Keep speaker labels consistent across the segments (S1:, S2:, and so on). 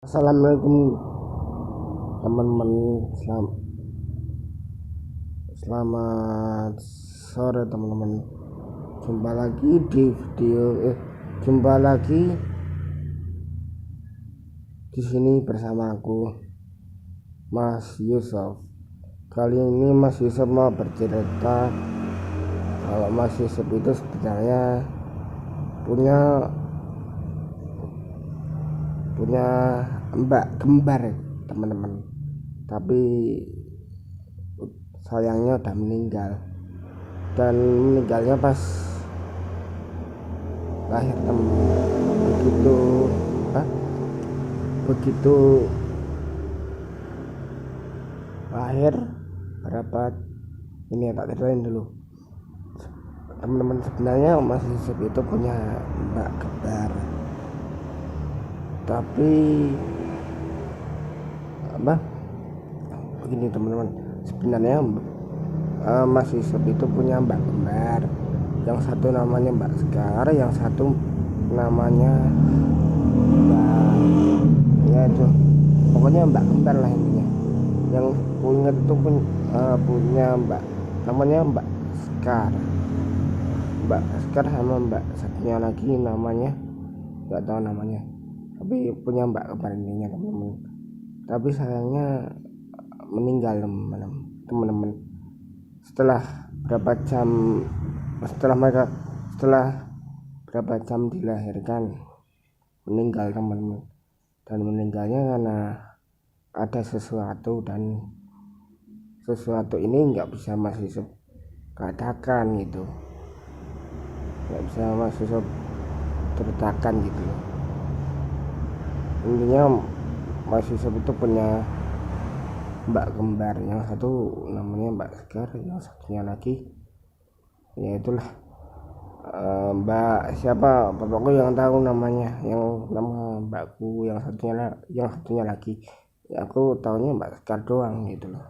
S1: Assalamualaikum teman-teman. Selamat sore teman-teman. Jumpa lagi di video jumpa lagi di sini bersama aku, Mas Yusuf. Kali ini Mas Yusuf mau bercerita kalau Mas Yusuf itu sebenarnya punya mbak kembar teman-teman, tapi sayangnya udah meninggal, dan meninggalnya pas lahir begitu begitu lahir berapa ini tak ceritain dulu teman-teman. Sebenarnya Mas Yusuf itu punya mbak kembar, tapi begini teman-teman. Sebenarnya Mas Yusuf itu punya mbak kembar, yang satu namanya Mbak Sekar, yang satu namanya Mbak, ya itu pokoknya mbak kembar lah intinya. Yang punya itu punya mbak namanya Mbak Sekar, sama mbak satunya lagi namanya nggak tahu namanya, tapi punya mbak kembar intinya teman-teman. Tapi sayangnya meninggal teman-teman setelah berapa jam dilahirkan, meninggal teman-teman. Dan meninggalnya karena ada sesuatu, dan sesuatu ini nggak bisa Mas Yusuf katakan gitu, nggak bisa Mas Yusuf ceritakan gitu. Intinya Mas Yusuf itu punya mbak kembar, yang satu namanya Mbak Sekar, yang satunya lagi ya itulah mbak siapa bapakku yang tahu namanya, yang nama mbakku yang satunya lagi ya aku tahunya Mbak Sekar doang gitu loh.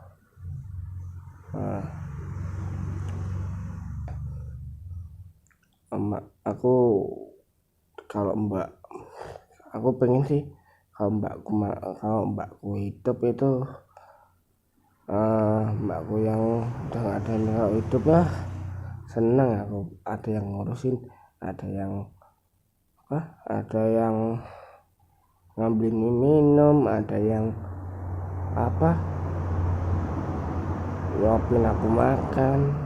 S1: Aku kalau aku pengen sih kalau mbakku hidup itu, mbakku yang udah gak ada yang hidup lah, seneng aku. Ada yang ngurusin, ada yang ngambilin minum, ada yang nyuapin aku makan.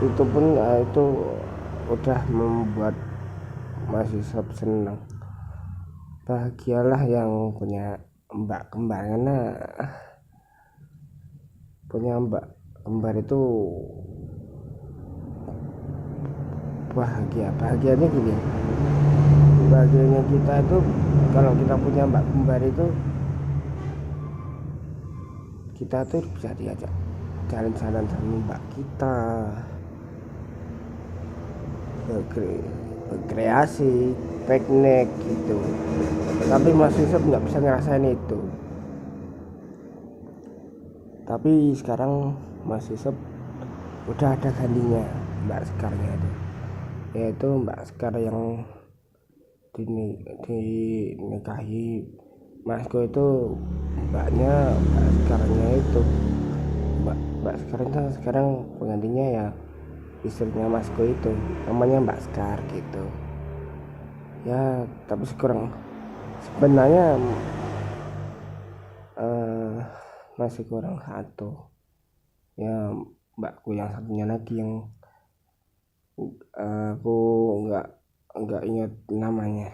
S1: Itu pun itu udah membuat Mas Yusuf senang. Bahagialah yang punya mbak kembar, karena punya mbak kembar itu bahagianya gini. Bahagianya kita itu kalau kita punya mbak kembar itu, kita tuh bisa diajak jalan-jalan sama mbak kita, berkreasi, piknik gitu. Tapi Mas Yusuf nggak bisa ngerasain itu. Tapi sekarang Mas Yusuf udah ada gantinya, Mbak Sekarnya itu, yaitu Mbak Sekar yang dinikahi Masku itu. Mbak Sekarnya itu, Mbak Sekarnya sekarang penggantinya ya istrinya Masku itu, namanya Mbak Sekar gitu ya. Tapi sebenarnya masih kurang satu ya, mbakku yang satunya lagi yang aku nggak ingat namanya.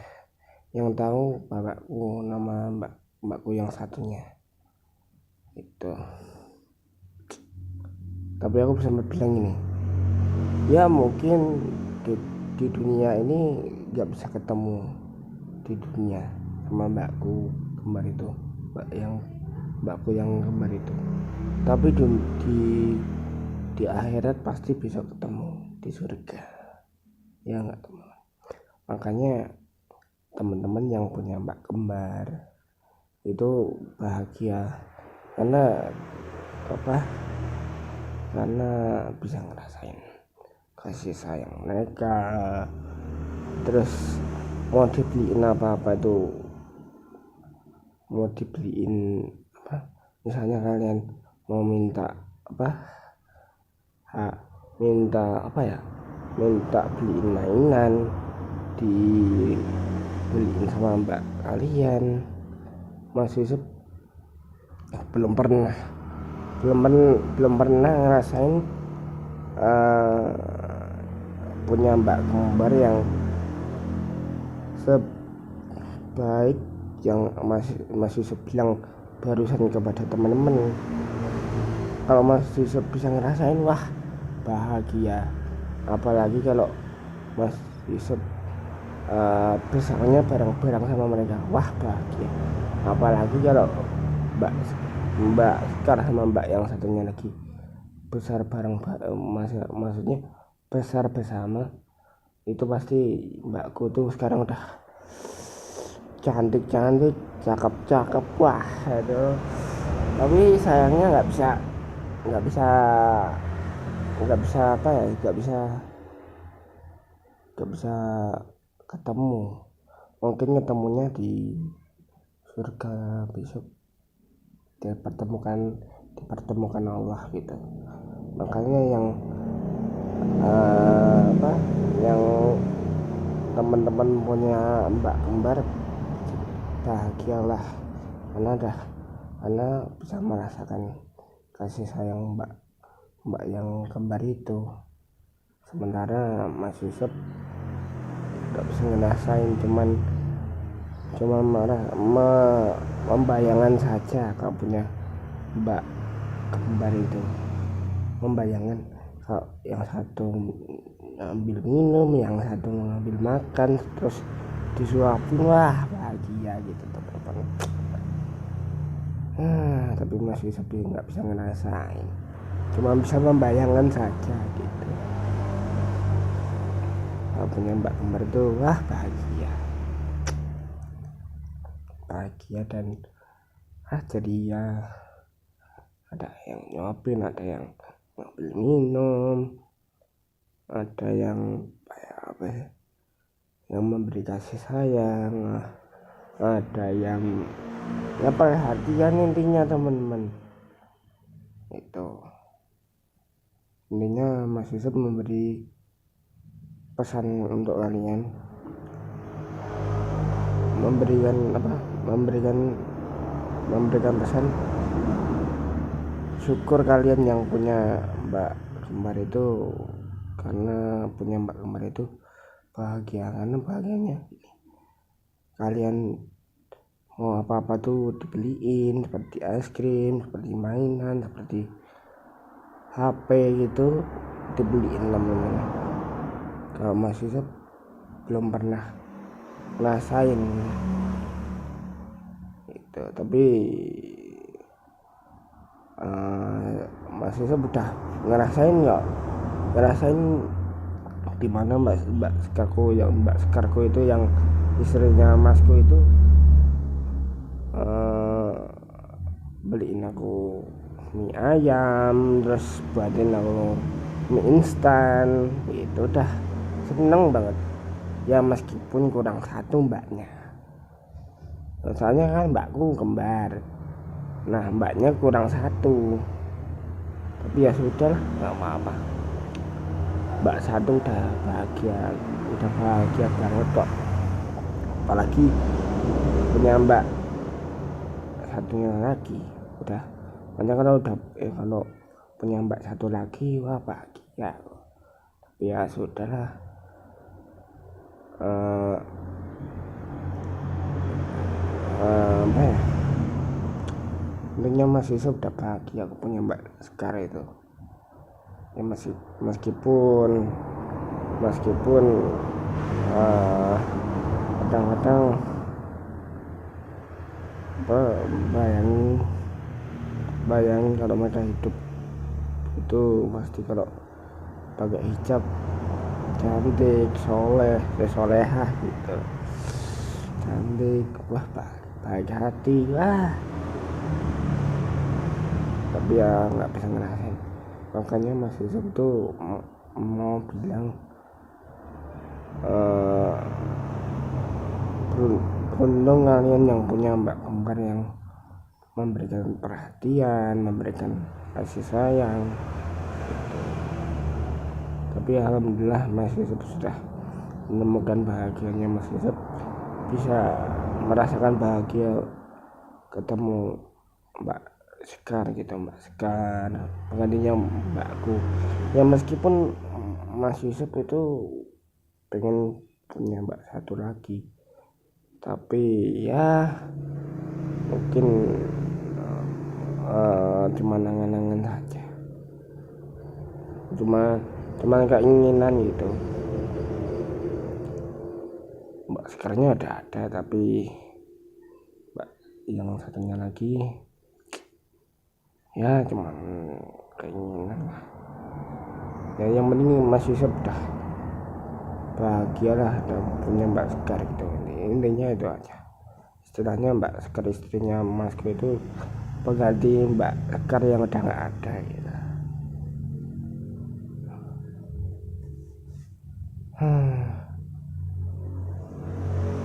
S1: Yang tahu bapakku, nama mbakku yang satunya itu. Tapi aku bisa bilang ini ya, mungkin di dunia ini nggak bisa ketemu di dunia sama mbakku kembar itu, mbakku yang kembar itu. Tapi di akhirat pasti bisa ketemu di surga, ya nggak teman. Makanya teman-teman yang punya mbak kembar itu bahagia, karena karena bisa ngerasain kasih sayang mereka, terus mau dibeliin apa itu, mau dibeliin apa, misalnya kalian mau minta apa, minta apa ya, minta beliin mainan, dibeliin sama mbak kalian. Mas Yusuf belum pernah ngerasain punya mbak kembar yang sebaik yang Mas Yusuf bilang barusan kepada teman-teman. Kalau Mas Yusuf bisa ngerasain, wah bahagia. Apalagi kalau Mas Yusuf besarnya bareng-bareng sama mereka, wah bahagia. Apalagi kalau Mbak Sekar sama Mbak yang satunya lagi besar bareng, maksudnya besar bersama, itu pasti mbakku tuh sekarang udah cantik, cakep, wah aduh. Tapi sayangnya nggak bisa apa ya, nggak bisa ketemu. Mungkin ketemunya di surga besok, dipertemukan Allah gitu. Makanya yang yang teman-teman punya mbak kembar, bahagialah, karena bisa merasakan kasih sayang mbak yang kembar itu. Sementara Mas Yusuf gak bisa ngerasain, cuman membayangkan saja kalau punya mbak kembar itu. Membayangkan kalau yang satu ngambil minum, yang satu ngambil makan, terus disuapin, wah bahagia gitu teman-teman. Tapi Mas Yusuf nggak bisa ngerasain, cuma bisa membayangkan saja gitu. Kalau punya mbak kembar itu, wah bahagia dan jadi ya, ada yang nyuapin, ada yang ngambil minum, ada yang apa ya, yang memberi kasih sayang, ada yang ya perhatian. Intinya teman-teman itu, intinya Mas Yusuf memberi pesan untuk kalian, memberikan pesan. Syukur kalian yang punya mbak kembar itu, karena punya mbak kembar itu bahagia. Karena bahagianya kalian mau apa-apa tuh dibeliin, seperti es krim, seperti mainan, seperti HP gitu, dibeliin teman-teman. Kalau Mas Yusuf belum pernah ngerasain itu, tapi Mas Yusuf udah ngerasain dimana mbak Sekarku itu yang istrinya Masku itu beliin aku mie ayam, terus buatin aku mie instan, itu udah seneng banget ya, meskipun kurang satu mbaknya. Soalnya kan mbakku kembar, nah mbaknya kurang satu, tapi ya sudah lah, nggak apa-apa. Mbak satu udah bahagia banget kok. Apalagi punya mbak satunya lagi, udah banyak. Kalau punya mbak satu lagi, wah bahagia. Tapi ya sudahlah, apa ya, intinya Mas Yusuf udah bahagia aku punya mbak sekarang itu ya. Meskipun kadang-kadang bayangin kalau mereka hidup itu pasti kalau pakai hijab cantik, solehah gitu, cantik, wah baik hati, wah. Tapi ya nggak bisa ngerasain. Makanya Mas Yusuf tuh mau bilang beruntung kalian yang punya mbak kembar yang memberikan perhatian, memberikan kasih sayang. Tapi alhamdulillah Mas Yusuf sudah menemukan bahagianya. Mas Yusuf bisa merasakan bahagia ketemu Mbak Sekar gitu, Mbak Sekar penggantinya mbakku ya. Meskipun Mas Yusuf itu pengen punya mbak satu lagi, tapi ya mungkin cuma angan-angan saja, cuma keinginan gitu. Mbak Sekarnya ada tapi mbak yang satunya lagi ya cuman keinginan lah ya. Yang penting Mas Yusuf udah bahagia lah, udah punya Mbak Sekar gitu. Intinya itu aja. Istilahnya Mbak Sekar istrinya Masku itu pengganti Mbak Sekar yang udah nggak ada gitu.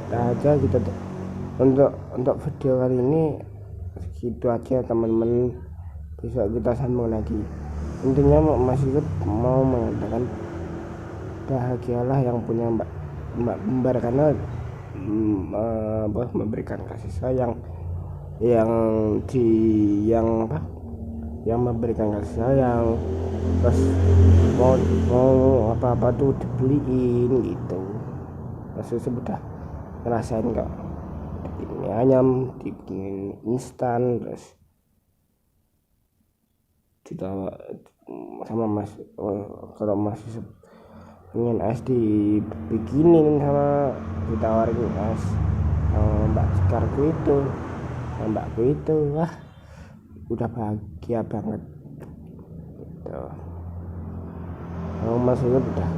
S1: Nah aja gitu tuh. Untuk video kali ini segitu aja teman-teman. Besok kita sambung lagi. Intinya Mas Yusuf mau mengatakan bahagialah yang punya mbak kembar, karena memberikan kasih sayang yang memberikan kasih sayang, terus mau apa tuh dibeliin gitu. Mas Yusuf udah ngerasain kok, dibikin ayam, dibikin instan, terus tidak sama Mas. Kalau Mas Yusuf ingin es dibikinin sama ditawarin es sama Mbak Sekarku itu, sama mbakku itu, wah udah bahagia banget gitu. Mas Yusuf udah